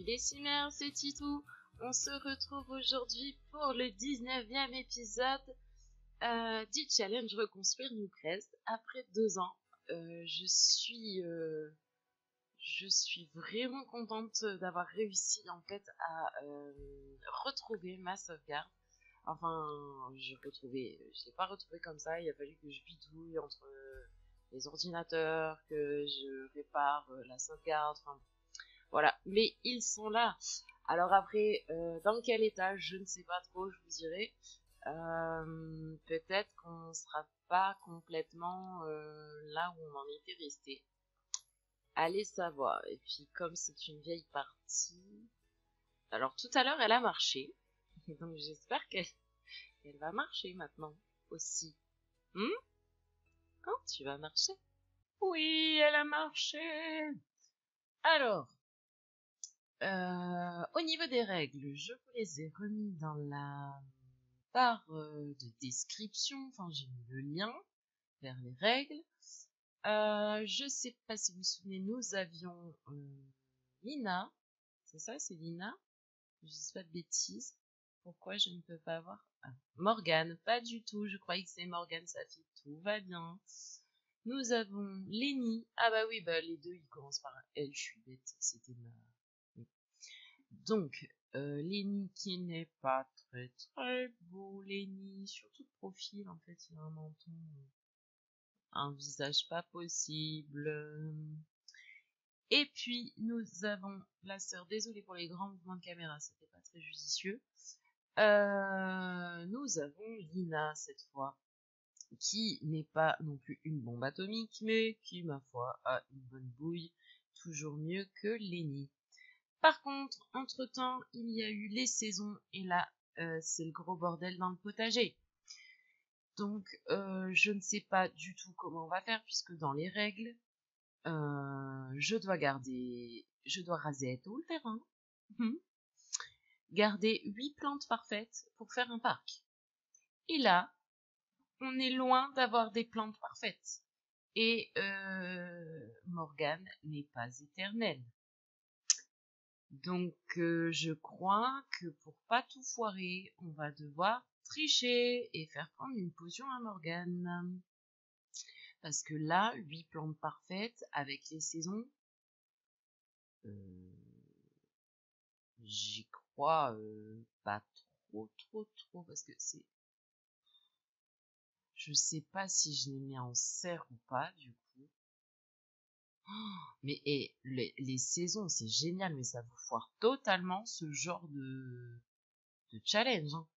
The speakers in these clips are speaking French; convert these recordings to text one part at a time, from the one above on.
les Cimères, c'est Titou. On se retrouve aujourd'hui pour le 19e épisode du challenge Reconstruire Newcrest. Après 2 ans, je suis vraiment contente d'avoir réussi en fait à retrouver ma sauvegarde. Enfin, je l'ai pas retrouvée comme ça. Il a fallu que je bidouille entre les ordinateurs, que je répare la sauvegarde. Enfin, voilà. Mais ils sont là. Alors après, dans quel état, je ne sais pas trop. Je vous dirai. Peut-être qu'on sera pas complètement là où on en était resté. Allez savoir. Et puis comme c'est une vieille partie, alors tout à l'heure elle a marché, donc j'espère qu'elle va marcher maintenant aussi. Quand tu vas marcher? Oui, elle a marché. Alors, au niveau des règles, je vous les ai remis dans la barre de description. Enfin, j'ai mis le lien vers les règles. Je sais pas si vous vous souvenez, nous avions Lina. C'est ça, c'est Lina? Je dis pas de bêtises. Pourquoi je ne peux pas avoir Morgane? Pas du tout. Je croyais que c'est Morgane, sa fille. Tout va bien. Nous avons Lenny. Ah bah oui, bah les deux, ils commencent par un L. Je suis bête. C'était ma... Oui. Donc, Lenny qui n'est pas très très beau. Lenny, surtout de profil, en fait, il a un menton, un visage pas possible. Et puis, nous avons la sœur, désolée pour les grands mouvements de caméra, c'était pas très judicieux. Nous avons Lina, cette fois, qui n'est pas non plus une bombe atomique, mais qui, ma foi, a une bonne bouille, toujours mieux que Lenny. Par contre, entre-temps, il y a eu les saisons, et là, c'est le gros bordel dans le potager. Donc, je ne sais pas du tout comment on va faire, puisque dans les règles, je dois raser tout le terrain, garder 8 plantes parfaites pour faire un parc. Et là, on est loin d'avoir des plantes parfaites. Et Morgane n'est pas éternelle. Donc, je crois que pour pas tout foirer, on va devoir tricher et faire prendre une potion à Morgane. Parce que là, 8 plantes parfaites avec les saisons, j'y crois pas trop, parce que c'est... Je sais pas si je les mets en serre ou pas, du coup. Mais les saisons, c'est génial, mais ça vous foire totalement ce genre de challenge. Hein.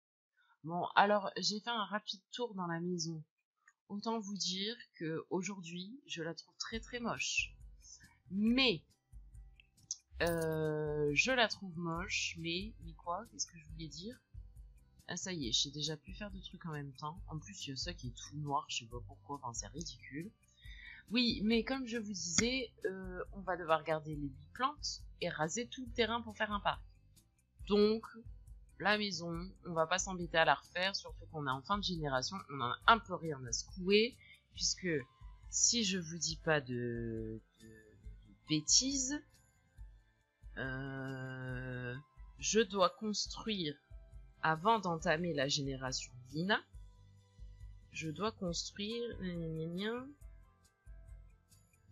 Bon, alors, j'ai fait un rapide tour dans la maison. Autant vous dire que aujourd'hui, je la trouve très très moche. Mais, je la trouve moche, mais quoi? Qu'est-ce que je voulais dire? Ah, ça y est, j'ai déjà pu faire 2 trucs en même temps. En plus, il y a ça qui est tout noir, je sais pas pourquoi, enfin, c'est ridicule. Oui, mais comme je vous disais, on va devoir garder les 8 plantes et raser tout le terrain pour faire un parc. Donc, la maison, on va pas s'embêter à la refaire, surtout qu'on est en fin de génération, on en a un peu rien à secouer, puisque si je vous dis pas de bêtises, je dois construire, avant d'entamer la génération Lina, je dois construire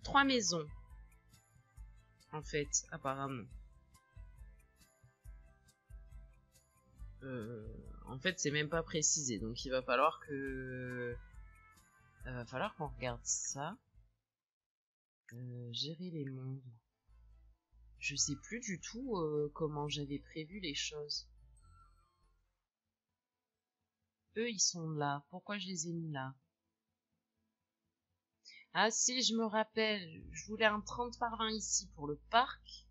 3 maisons, en fait, apparemment. En fait, c'est même pas précisé, donc il va falloir qu'on regarde ça. Gérer les mondes. Je sais plus du tout comment j'avais prévu les choses. Eux, ils sont là. Pourquoi je les ai mis là? Ah si, je me rappelle, je voulais un 30 par 20 ici pour le parc.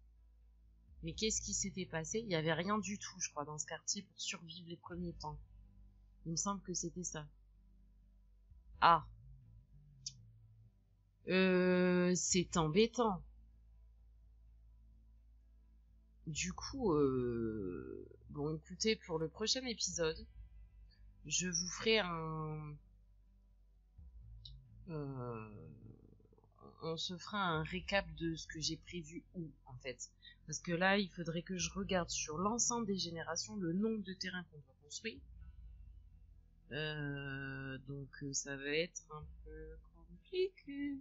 Mais qu'est-ce qui s'était passé? Il n'y avait rien du tout, je crois, dans ce quartier pour survivre les premiers temps. Il me semble que c'était ça. Ah. C'est embêtant. Du coup, bon, écoutez, pour le prochain épisode, je vous ferai on se fera un récap de ce que j'ai prévu où, en fait. Parce que là, il faudrait que je regarde sur l'ensemble des générations le nombre de terrains qu'on doit construire. Donc ça va être un peu compliqué.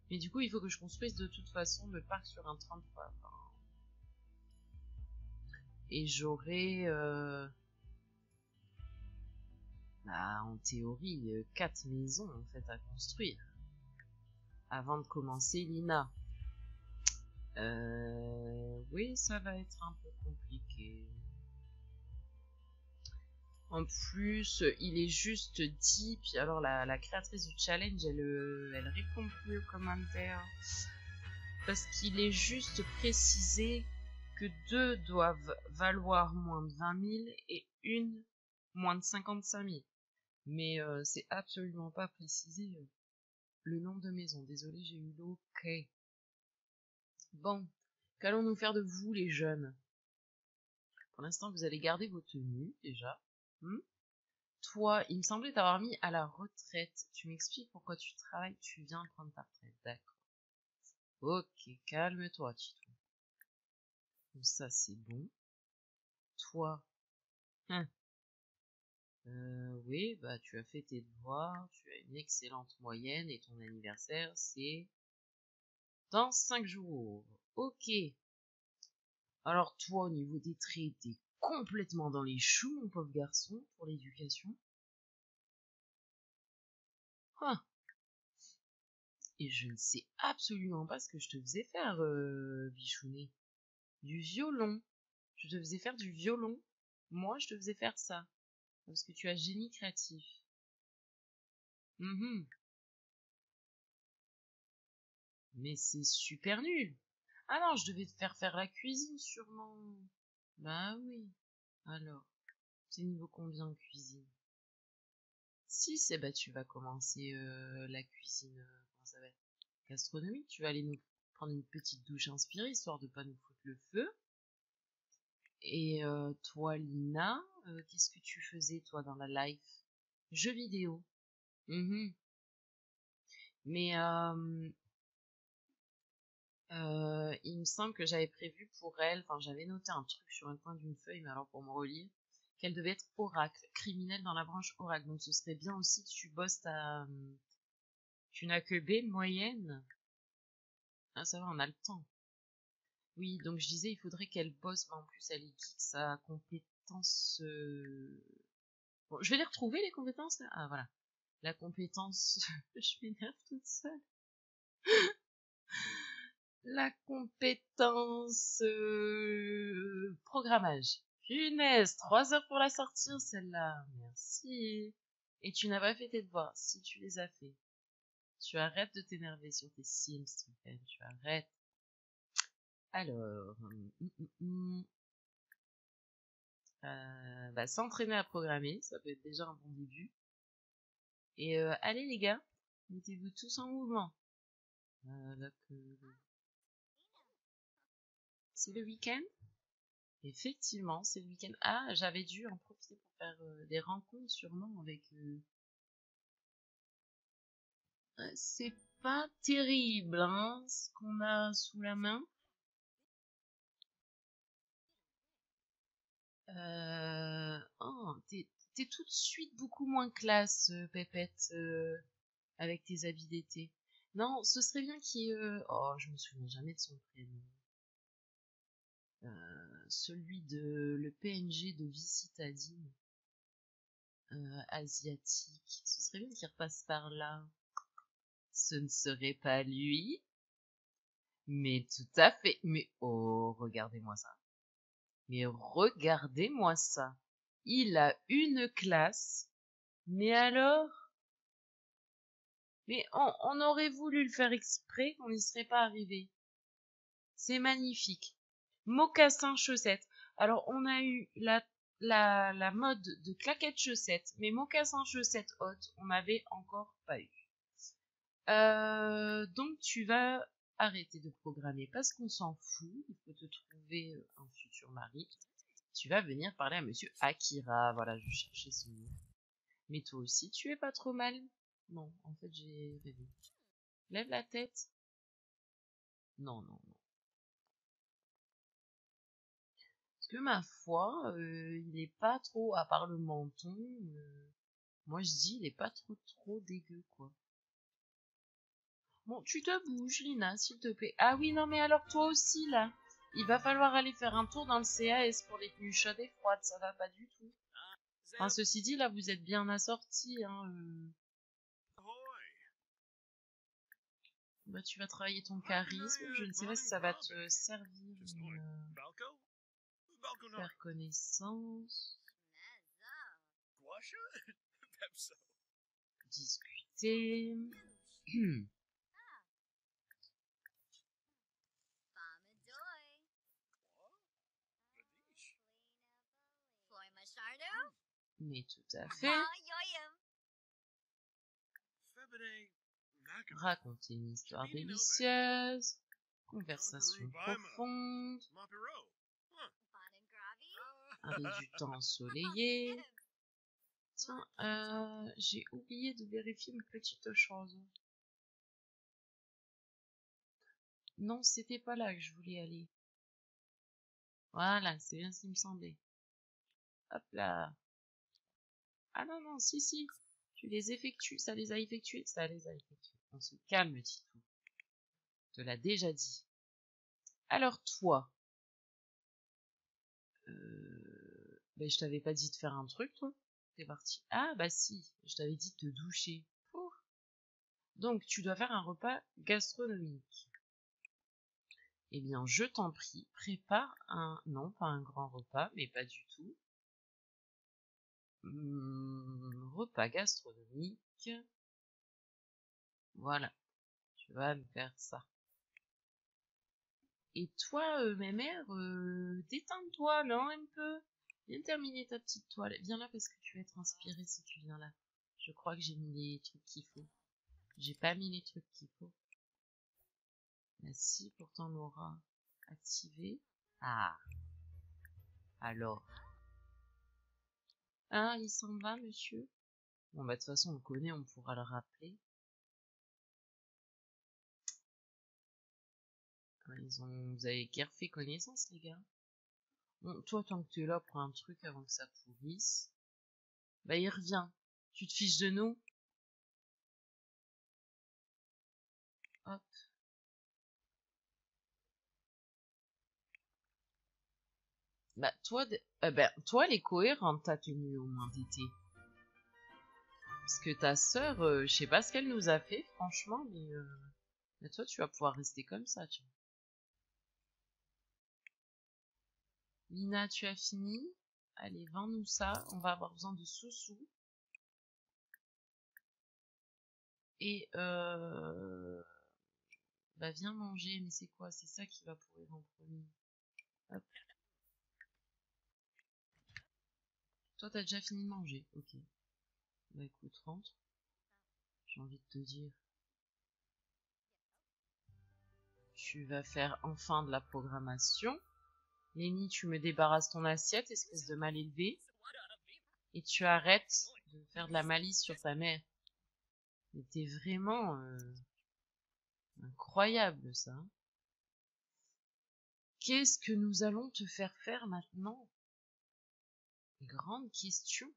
Mais du coup, il faut que je construise de toute façon le parc sur un 33. Enfin, et j'aurai, en théorie, 4 maisons en fait à construire avant de commencer l'INA. Oui, ça va être un peu compliqué. En plus, il est juste dit, puis alors la créatrice du challenge, elle répond plus aux commentaires. Parce qu'il est juste précisé que 2 doivent valoir moins de 20 000 et une moins de 55 000. Mais c'est absolument pas précisé le nombre de maisons. Désolé, j'ai eu l'eau. Ok. Bon, qu'allons-nous faire de vous, les jeunes? Pour l'instant, vous allez garder vos tenues, déjà. Toi, il me semblait t'avoir mis à la retraite. Tu m'expliques pourquoi tu travailles, tu viens prendre ta retraite. D'accord. Ok, calme-toi, Titou. Donc ça, c'est bon. Toi, oui, bah tu as fait tes devoirs, tu as une excellente moyenne et ton anniversaire, c'est dans 5 jours. Ok. Alors toi, au niveau des traits, t'es complètement dans les choux, mon pauvre garçon, pour l'éducation. Ah. Et je ne sais absolument pas ce que je te faisais faire, Bichounet. Du violon. Je te faisais faire du violon. Moi, je te faisais faire ça. Parce que tu as génie créatif. Mais c'est super nul. Ah non, je devais te faire faire la cuisine, sûrement. Bah oui. Alors, c'est niveau combien en cuisine? 6, eh ben tu vas commencer la cuisine, comment ça va être? Gastronomique. Tu vas aller nous prendre une petite douche inspirée, histoire de pas nous foutre le feu. Et toi, Lina, qu'est-ce que tu faisais, toi, dans la life? Jeux vidéo. Mais il me semble que j'avais prévu pour elle, enfin j'avais noté un truc sur un coin d'une feuille, mais alors pour me relire, qu'elle devait être oracle, criminelle dans la branche oracle. Donc ce serait bien aussi que tu bosses ta... Tu n'as que B moyenne. Ah ça va, on a le temps. Oui, donc je disais, il faudrait qu'elle bosse, mais en plus elle est geek, sa compétence... Bon, je vais les retrouver les compétences là. Ah voilà. La compétence... je m'énerve toute seule. La compétence programmage. Punaise, 3 heures pour la sortir celle-là. Merci. Et tu n'as pas fait tes devoirs. Si tu les as fait, tu arrêtes de t'énerver sur tes Sims, Stephen. Tu arrêtes. Alors, s'entraîner à programmer, ça peut être déjà un bon début. Et allez les gars, mettez-vous tous en mouvement. C'est le week-end? Effectivement, c'est le week-end. Ah, j'avais dû en profiter pour faire des rencontres sûrement avec... c'est pas terrible, hein, ce qu'on a sous la main. Oh, t'es tout de suite beaucoup moins classe, Pépette, avec tes habits d'été. Non, ce serait bien qu'il y ait... Oh, je me souviens jamais de son prénom. Celui de... Le PNG de Vicitadine. Asiatique. Ce serait bien qu'il repasse par là. Ce ne serait pas lui. Mais tout à fait. Mais oh, regardez-moi ça. Mais regardez-moi ça. Il a une classe. Mais alors? Mais on aurait voulu le faire exprès, on n'y serait pas arrivé. C'est magnifique. Mocassin chaussettes. Alors, on a eu la mode de claquettes chaussettes, mais mocassin chaussettes hautes, on n'avait encore pas eu. Donc, tu vas arrêter de programmer parce qu'on s'en fout. Il faut te trouver un futur mari. Tu vas venir parler à monsieur Akira. Voilà, je cherchais son nom. Mais toi aussi, tu es pas trop mal. Non, en fait, j'ai rêvé. Lève la tête. Non, non, non. Parce que ma foi, il est pas trop, à part le menton, moi je dis il est pas trop dégueu, quoi. Bon, tu te bouges, Lina, s'il te plaît. Ah oui, non, mais alors toi aussi, là. Il va falloir aller faire un tour dans le CAS pour les tenues chaudes et froides, ça va pas du tout. Enfin, ceci dit, là, vous êtes bien assortis, hein. Bah, tu vas travailler ton charisme, je ne sais pas si ça va te servir, mais faire connaissance, discuter. Mais tout à fait. Raconter une histoire délicieuse. Conversation profonde. Avec du temps ensoleillé. Tiens, j'ai oublié de vérifier une petite chose. Non, c'était pas là que je voulais aller. Voilà, c'est bien ce qui me semblait. Hop là. Ah non, non, si. Tu les effectues, ça les a effectués, ça les a effectués. On se calme, Titou. Je te l'ai déjà dit. Alors toi, ben, je t'avais pas dit de faire un truc, toi. T'es parti. Ah bah si, je t'avais dit de te doucher. Oh. Donc tu dois faire un repas gastronomique. Eh bien, je t'en prie, prépare un... Non, pas un grand repas, mais pas du tout. Repas gastronomique. Voilà, tu vas me faire ça. Et toi, ma mère, détends-toi, non, un peu. Viens terminer ta petite toile. Viens là parce que tu vas être inspiré si tu viens là. Je crois que j'ai mis les trucs qu'il faut. J'ai pas mis les trucs qu'il faut. Là, si, pourtant l'aura activé. Ah, alors. Ah, il s'en va, monsieur. Bon, bah, de toute façon, on le connaît, on pourra le rappeler. Vous avez guère fait connaissance, les gars. Bon, toi, tant que tu es là, prends un truc avant que ça pourrisse. Bah, il revient. Tu te fiches de nous? Hop. Bah, toi, toi, elle est cohérente, ta tenue, au moins, d'été. Parce que ta sœur, je sais pas ce qu'elle nous a fait, franchement, mais toi, tu vas pouvoir rester comme ça, tu vois. Lina, tu as fini? Allez, vends-nous ça. On va avoir besoin de sous-sous. Et bah viens manger, mais c'est quoi? C'est ça qui va pourrir en premier. Hop. Toi, t'as déjà fini de manger. Ok. Bah écoute, rentre. J'ai envie de te dire. Tu vas faire enfin de la programmation. Lenny, tu me débarrasses ton assiette, espèce de mal élevé. Et tu arrêtes de faire de la malice sur ta mère. Mais t'es vraiment incroyable, ça. Qu'est-ce que nous allons te faire faire maintenant? Grande question.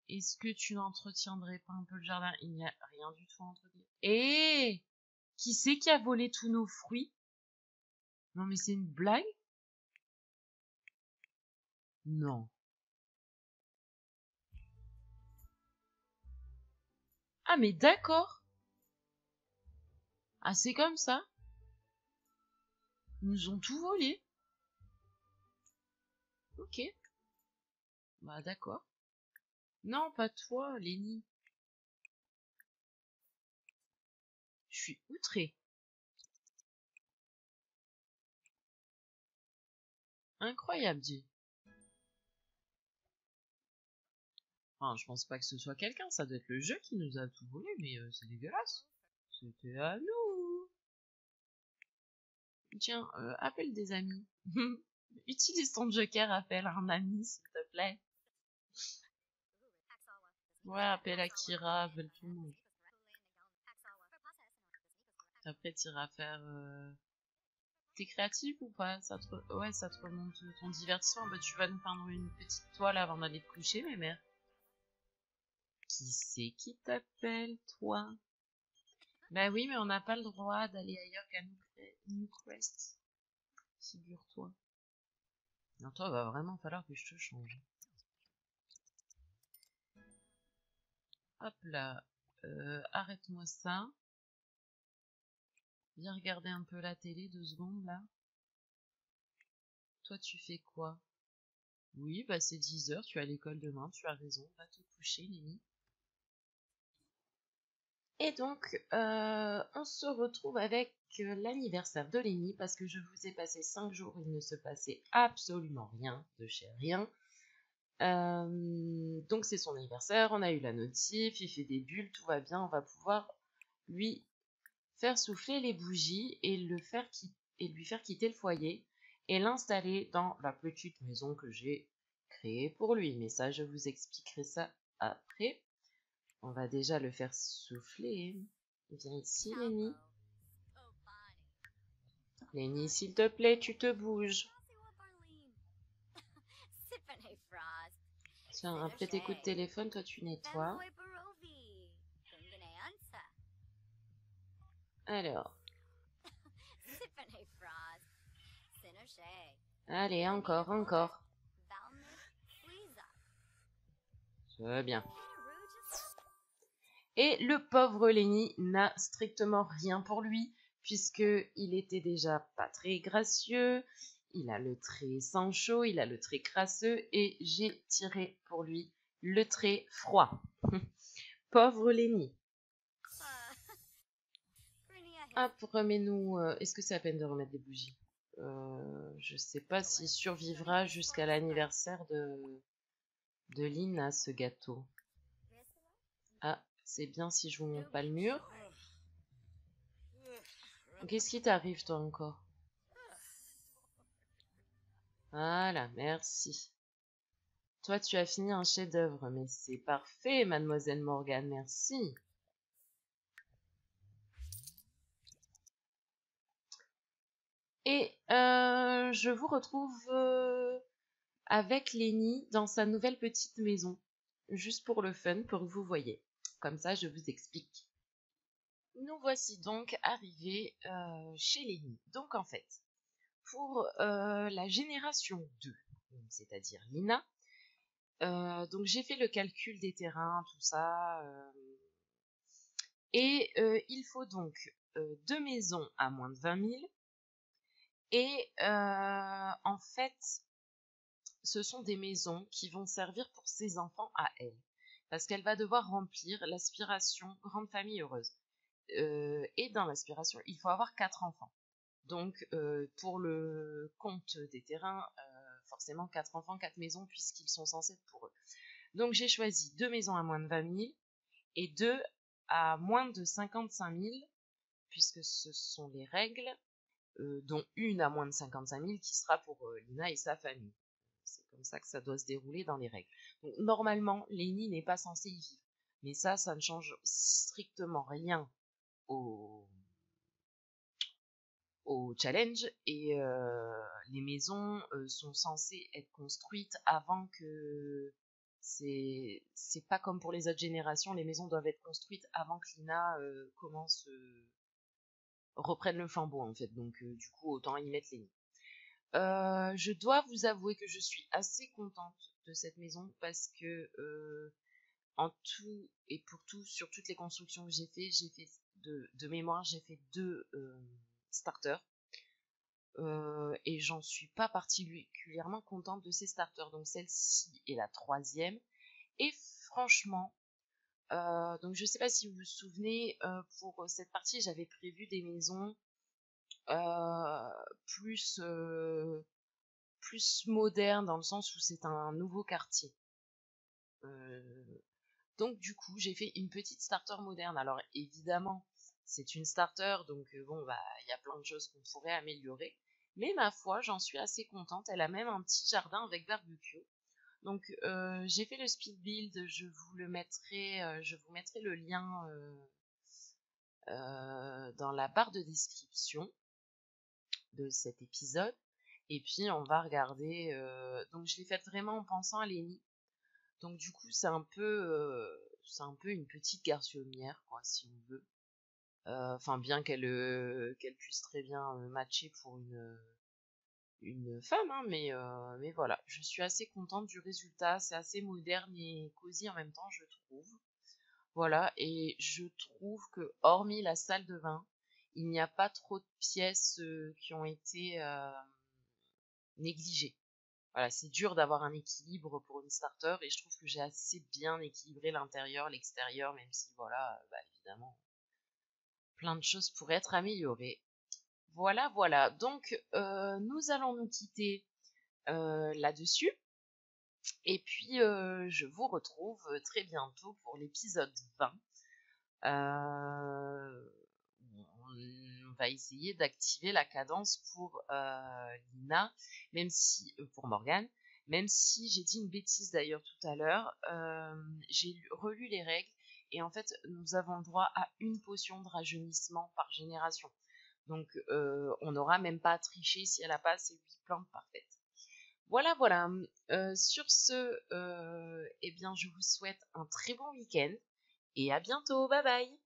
Est-ce que tu n'entretiendrais pas un peu le jardin? Il n'y a rien du tout à entretenir. Et qui c'est qui a volé tous nos fruits? Non mais c'est une blague? Non. Ah mais d'accord. Ah c'est comme ça. Ils nous ont tout volé. Ok. Bah d'accord. Non, pas toi, Lenny. Je suis outrée. Incroyable, Dieu. Enfin, je pense pas que ce soit quelqu'un, ça doit être le jeu qui nous a tout volé, mais c'est dégueulasse. C'était à nous. Tiens, appelle des amis. Utilise ton joker, appelle un ami, s'il te plaît. Ouais, appelle Akira, veulent tout le monde. Après, t'iras faire... T'es créatif ou pas? Ouais, ça te remonte ton divertissement. Bah, tu vas nous peindre une petite toile avant d'aller te coucher, mes mères. Qui c'est qui t'appelle, toi? Bah oui, mais on n'a pas le droit d'aller ailleurs qu'à Newcrest. Figure-toi. Non, toi, va vraiment falloir que je te change. Hop là. Arrête-moi ça. Viens regarder un peu la télé 2 secondes, là. Toi, tu fais quoi? Oui, bah c'est 10 h, tu as l'école demain, tu as raison. Va te coucher, Lily. Et donc, on se retrouve avec l'anniversaire de Lenny parce que je vous ai passé 5 jours, il ne se passait absolument rien de chez rien. Donc c'est son anniversaire, on a eu la notif, il fait des bulles, tout va bien, on va pouvoir lui faire souffler les bougies et lui faire quitter le foyer et l'installer dans la petite maison que j'ai créée pour lui. Mais ça, je vous expliquerai ça après. On va déjà le faire souffler. Viens ici, Lenny. Lenny, s'il te plaît, tu te bouges. Tiens, après tes coups de téléphone, toi tu nettoies. Alors. Allez, encore, encore. C'est bien. Et le pauvre Lenny n'a strictement rien pour lui, puisqu'il était déjà pas très gracieux, il a le trait sans chaud, il a le trait crasseux, et j'ai tiré pour lui le trait froid. Pauvre Lenny. Hop, remets-nous... Est-ce que c'est à peine de remettre des bougies? Je sais pas s'il survivra jusqu'à l'anniversaire de Lina, ce gâteau. Ah, c'est bien si je vous montre pas le mur. Qu'est-ce qui t'arrive, toi, encore? Voilà, merci. Toi, tu as fini un chef-d'œuvre, mais c'est parfait, mademoiselle Morgane, merci. Et je vous retrouve avec Lenny dans sa nouvelle petite maison, juste pour le fun, pour que vous voyez. Comme ça, je vous explique. Nous voici donc arrivés chez Lenny. Donc en fait, pour la génération 2, c'est-à-dire Lina, donc j'ai fait le calcul des terrains, tout ça, et il faut donc 2 maisons à moins de 20 000, et en fait, ce sont des maisons qui vont servir pour ses enfants à elle, parce qu'elle va devoir remplir l'aspiration grande famille heureuse. Et dans l'aspiration, il faut avoir 4 enfants. Donc, pour le compte des terrains, forcément 4 enfants, 4 maisons, puisqu'ils sont censés être pour eux. Donc, j'ai choisi 2 maisons à moins de 20 000 et 2 à moins de 55 000, puisque ce sont les règles, dont une à moins de 55 000 qui sera pour Lina et sa famille. C'est comme ça que ça doit se dérouler dans les règles. Donc, normalement, Lenny n'est pas censé y vivre. Mais ça ne change strictement rien au, au challenge. Et les maisons sont censées être construites avant que... C'est pas comme pour les autres générations, les maisons doivent être construites avant que Lina reprenne le flambeau en fait. Donc du coup, autant y mettre les nids. Je dois vous avouer que je suis assez contente de cette maison parce que en tout et pour tout, sur toutes les constructions que j'ai fait de mémoire, j'ai fait 2 starters. Et j'en suis pas particulièrement contente de ces starters. Donc celle-ci est la 3e. Et franchement, donc je sais pas si vous vous souvenez, pour cette partie, j'avais prévu des maisons plus moderne dans le sens où c'est un nouveau quartier. Donc du coup, j'ai fait une petite starter moderne. Alors évidemment, c'est une starter, donc bon, bah, il y a plein de choses qu'on pourrait améliorer. Mais ma foi, j'en suis assez contente. Elle a même un petit jardin avec barbecue. Donc j'ai fait le speed build, je vous mettrai le lien dans la barre de description de cet épisode. Et puis on va regarder. Donc je l'ai faite vraiment en pensant à Lenny. Donc du coup c'est un peu une petite garçonnière quoi, si on veut. Enfin bien qu'elle puisse très bien matcher pour une femme, hein, mais voilà, je suis assez contente du résultat. C'est assez moderne et cosy en même temps, je trouve. Voilà, et je trouve que hormis la salle de bain, il n'y a pas trop de pièces qui ont été négligées. Voilà, c'est dur d'avoir un équilibre pour une starter et je trouve que j'ai assez bien équilibré l'intérieur, l'extérieur, même si voilà, bah, évidemment, plein de choses pourraient être améliorées. Voilà, voilà. Donc, nous allons nous quitter là-dessus. Et puis, je vous retrouve très bientôt pour l'épisode 20. On va essayer d'activer la cadence pour Lina, même si pour Morgane, même si j'ai dit une bêtise d'ailleurs tout à l'heure, j'ai relu les règles et en fait nous avons le droit à une potion de rajeunissement par génération. Donc on n'aura même pas à tricher si elle a pas ses 8 plantes parfaites. Voilà, voilà. Sur ce, eh bien, je vous souhaite un très bon week-end et à bientôt. Bye bye.